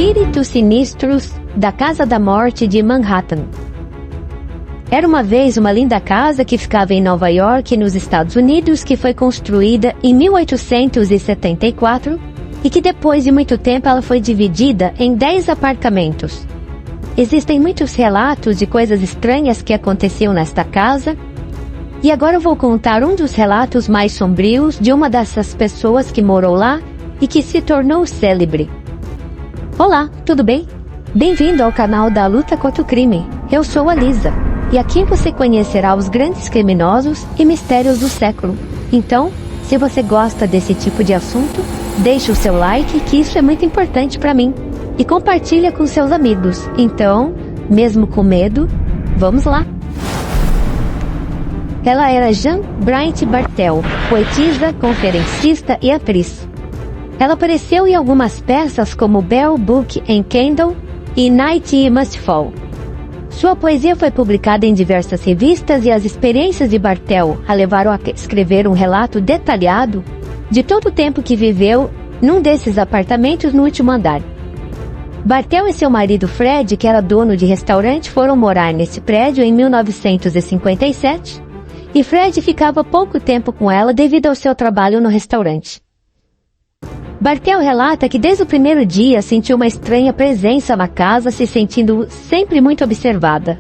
Espíritos Sinistros da Casa da Morte de Manhattan. Era uma vez uma linda casa que ficava em Nova York, nos Estados Unidos, que foi construída em 1874 e que depois de muito tempo ela foi dividida em 10 apartamentos. Existem muitos relatos de coisas estranhas que aconteciam nesta casa, e agora eu vou contar um dos relatos mais sombrios de uma dessas pessoas que morou lá e que se tornou célebre. Olá, tudo bem? Bem-vindo ao canal da Luta contra o Crime. Eu sou a Lisa, e aqui você conhecerá os grandes criminosos e mistérios do século. Então, se você gosta desse tipo de assunto, deixe o seu like, que isso é muito importante para mim, e compartilha com seus amigos. Então, mesmo com medo, vamos lá! Ela era Jean Bryant Bartell, poetisa, conferencista e atriz. Ela apareceu em algumas peças como Bell Book and Candle e Night Must Fall. Sua poesia foi publicada em diversas revistas e as experiências de Bartell a levaram a escrever um relato detalhado de todo o tempo que viveu num desses apartamentos no último andar. Bartell e seu marido Fred, que era dono de restaurante, foram morar nesse prédio em 1957 e Fred ficava pouco tempo com ela devido ao seu trabalho no restaurante. Bartell relata que desde o primeiro dia sentiu uma estranha presença na casa, se sentindo sempre muito observada.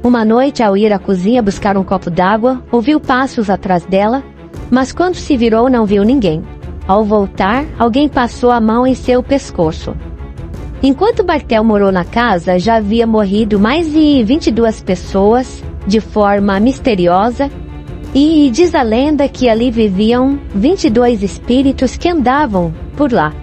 Uma noite, ao ir à cozinha buscar um copo d'água, ouviu passos atrás dela, mas quando se virou não viu ninguém. Ao voltar, alguém passou a mão em seu pescoço. Enquanto Bartell morou na casa, já havia morrido mais de 22 pessoas de forma misteriosa, e diz a lenda que ali viviam 22 espíritos que andavam por lá.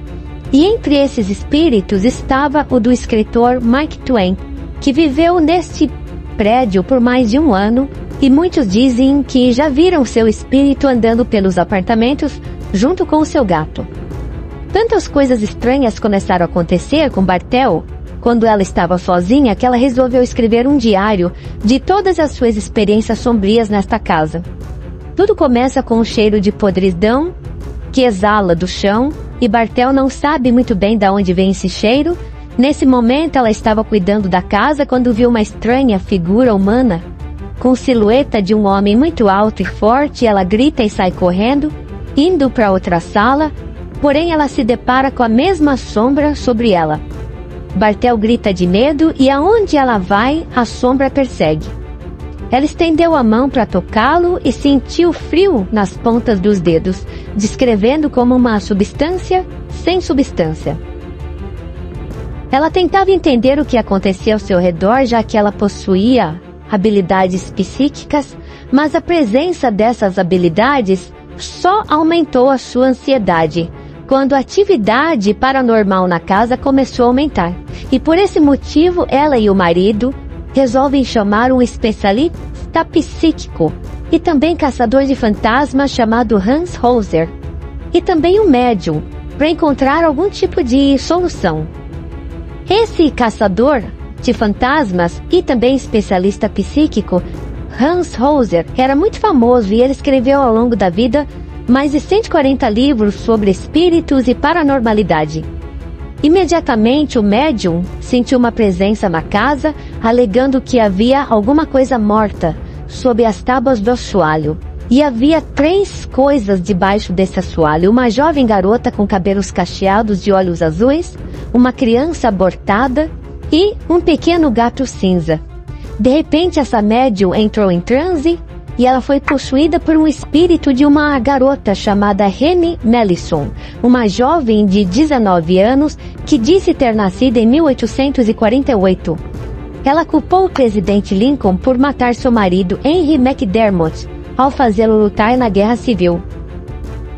E entre esses espíritos estava o do escritor Mark Twain, que viveu neste prédio por mais de um ano, e muitos dizem que já viram seu espírito andando pelos apartamentos junto com o seu gato. Tantas coisas estranhas começaram a acontecer com Bartell quando ela estava sozinha que ela resolveu escrever um diário de todas as suas experiências sombrias nesta casa. Tudo começa com um cheiro de podridão que exala do chão, e Bartell não sabe muito bem de onde vem esse cheiro. Nesse momento ela estava cuidando da casa quando viu uma estranha figura humana com silhueta de um homem muito alto e forte. Ela grita e sai correndo, indo para outra sala, porém ela se depara com a mesma sombra sobre ela. Bartell grita de medo e aonde ela vai, a sombra persegue. Ela estendeu a mão para tocá-lo e sentiu frio nas pontas dos dedos, descrevendo como uma substância sem substância. Ela tentava entender o que acontecia ao seu redor, já que ela possuía habilidades psíquicas, mas a presença dessas habilidades só aumentou a sua ansiedade, quando a atividade paranormal na casa começou a aumentar. E por esse motivo, ela e o marido resolvem chamar um especialista psíquico e também caçador de fantasmas chamado Hans Holzer, e também um médium, para encontrar algum tipo de solução. Esse caçador de fantasmas e também especialista psíquico, Hans Holzer, era muito famoso e ele escreveu ao longo da vida mais de 140 livros sobre espíritos e paranormalidade. Imediatamente o médium sentiu uma presença na casa, alegando que havia alguma coisa morta sob as tábuas do assoalho. E havia 3 coisas debaixo desse assoalho: uma jovem garota com cabelos cacheados de olhos azuis, uma criança abortada e um pequeno gato cinza. De repente essa médium entrou em transe e ela foi possuída por um espírito de uma garota chamada Remy Mellison, uma jovem de 19 anos que disse ter nascido em 1848. Ela culpou o presidente Lincoln por matar seu marido Henry McDermott ao fazê-lo lutar na Guerra Civil.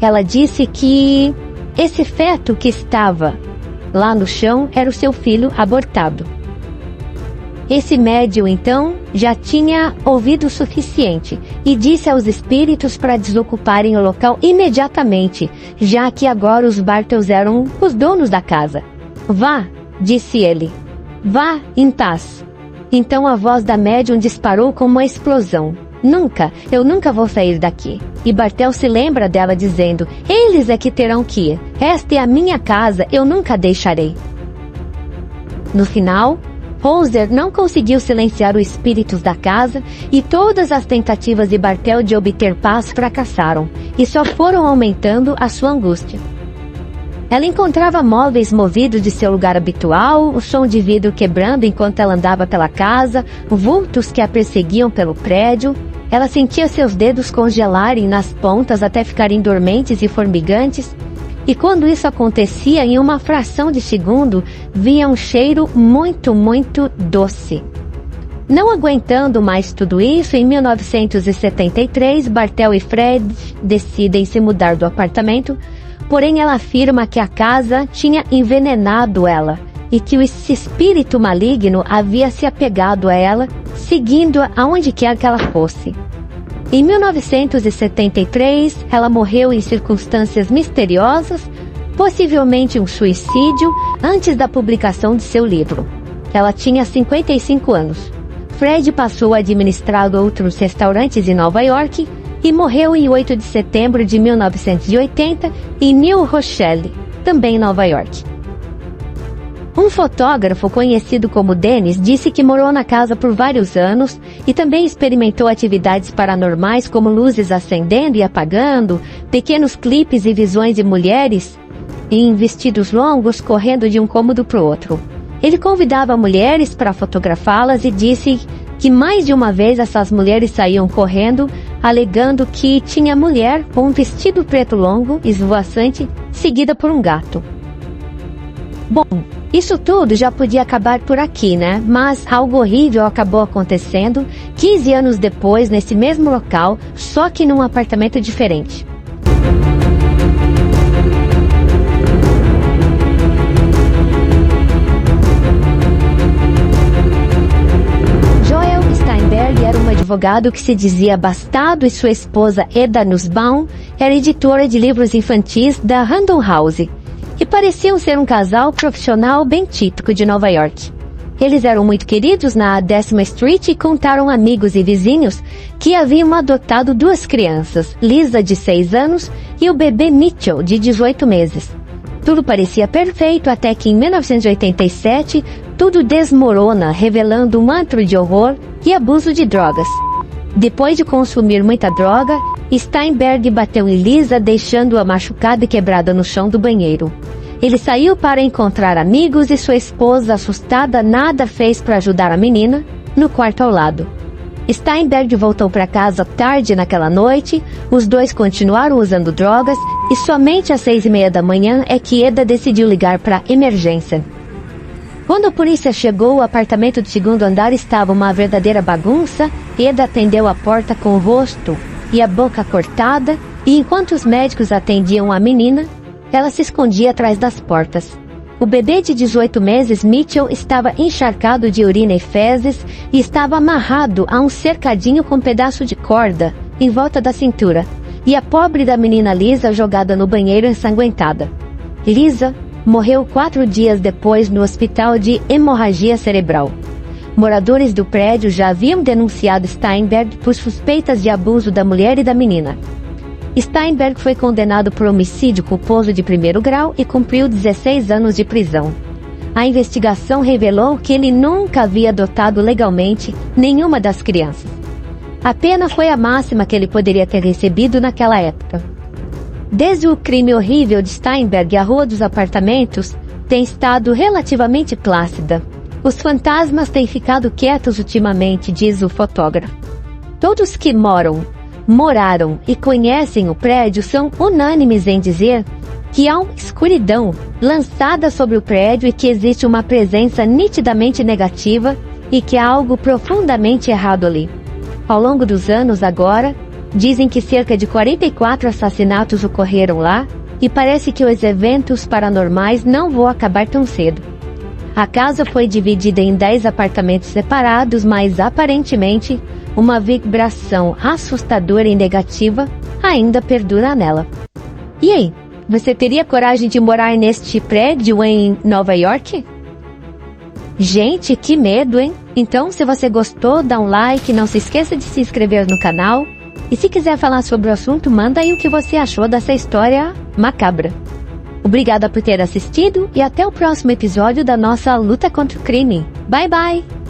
Ela disse que esse feto que estava lá no chão era o seu filho abortado. Esse médium, então, já tinha ouvido o suficiente e disse aos espíritos para desocuparem o local imediatamente, já que agora os Bartells eram os donos da casa. "Vá", disse ele. "Vá em paz." Então a voz da médium disparou como uma explosão. Eu nunca vou sair daqui." E Bartell se lembra dela dizendo: "Eles é que terão que ir. Esta é a minha casa, eu nunca deixarei." No final, Hauser não conseguiu silenciar os espíritos da casa e todas as tentativas de Bartell de obter paz fracassaram e só foram aumentando a sua angústia. Ela encontrava móveis movidos de seu lugar habitual, o som de vidro quebrando enquanto ela andava pela casa, vultos que a perseguiam pelo prédio. Ela sentia seus dedos congelarem nas pontas até ficarem dormentes e formigantes. E quando isso acontecia, em uma fração de segundo, via um cheiro muito, muito doce. Não aguentando mais tudo isso, em 1973, Bartell e Fred decidem se mudar do apartamento, porém ela afirma que a casa tinha envenenado ela e que esse espírito maligno havia se apegado a ela, seguindo-a aonde quer que ela fosse. Em 1973, ela morreu em circunstâncias misteriosas, possivelmente um suicídio, antes da publicação de seu livro. Ela tinha 55 anos. Fred passou a administrar outros restaurantes em Nova York e morreu em 8 de setembro de 1980 em New Rochelle, também em Nova York. Um fotógrafo conhecido como Dennis disse que morou na casa por vários anos e também experimentou atividades paranormais como luzes acendendo e apagando, pequenos clipes e visões de mulheres em vestidos longos correndo de um cômodo para o outro. Ele convidava mulheres para fotografá-las e disse que mais de uma vez essas mulheres saíam correndo, alegando que tinha mulher com um vestido preto longo, esvoaçante, seguida por um gato. Bom, isso tudo já podia acabar por aqui, né? Mas algo horrível acabou acontecendo 15 anos depois, nesse mesmo local, só que num apartamento diferente. Joel Steinberg era um advogado que se dizia abastado e sua esposa Eda Nussbaum era editora de livros infantis da Random House. E pareciam ser um casal profissional bem típico de Nova York. Eles eram muito queridos na 10ª Street e contaram amigos e vizinhos que haviam adotado 2 crianças, Lisa, de 6 anos, e o bebê Mitchell, de 18 meses. Tudo parecia perfeito até que em 1987, tudo desmorona, revelando um antro de horror e abuso de drogas. Depois de consumir muita droga, Steinberg bateu em Lisa, deixando-a machucada e quebrada no chão do banheiro. Ele saiu para encontrar amigos e sua esposa, assustada, nada fez para ajudar a menina, no quarto ao lado. Steinberg voltou para casa tarde naquela noite, os dois continuaram usando drogas e somente às 6:30 da manhã é que Eda decidiu ligar para emergência. Quando a polícia chegou, o apartamento do 2º andar estava uma verdadeira bagunça. Eda atendeu a porta com o rosto e a boca cortada, e enquanto os médicos atendiam a menina, ela se escondia atrás das portas. O bebê de 18 meses, Mitchell, estava encharcado de urina e fezes e estava amarrado a um cercadinho com um pedaço de corda em volta da cintura, e a pobre da menina Lisa jogada no banheiro ensanguentada. Lisa morreu 4 dias depois no hospital de hemorragia cerebral. Moradores do prédio já haviam denunciado Steinberg por suspeitas de abuso da mulher e da menina. Steinberg foi condenado por homicídio culposo de 1º grau e cumpriu 16 anos de prisão. A investigação revelou que ele nunca havia adotado legalmente nenhuma das crianças. A pena foi a máxima que ele poderia ter recebido naquela época. Desde o crime horrível de Steinberg, a rua dos apartamentos tem estado relativamente plácida. Os fantasmas têm ficado quietos ultimamente, diz o fotógrafo. Todos que moraram e conhecem o prédio são unânimes em dizer que há uma escuridão lançada sobre o prédio e que existe uma presença nitidamente negativa e que há algo profundamente errado ali. Ao longo dos anos agora, dizem que cerca de 44 assassinatos ocorreram lá e parece que os eventos paranormais não vão acabar tão cedo. A casa foi dividida em 10 apartamentos separados, mas aparentemente uma vibração assustadora e negativa ainda perdura nela. E aí, você teria coragem de morar neste prédio em Nova York? Gente, que medo, hein? Então, se você gostou, dá um like, não se esqueça de se inscrever no canal. E se quiser falar sobre o assunto, manda aí o que você achou dessa história macabra. Obrigada por ter assistido e até o próximo episódio da nossa luta contra o crime. Bye bye!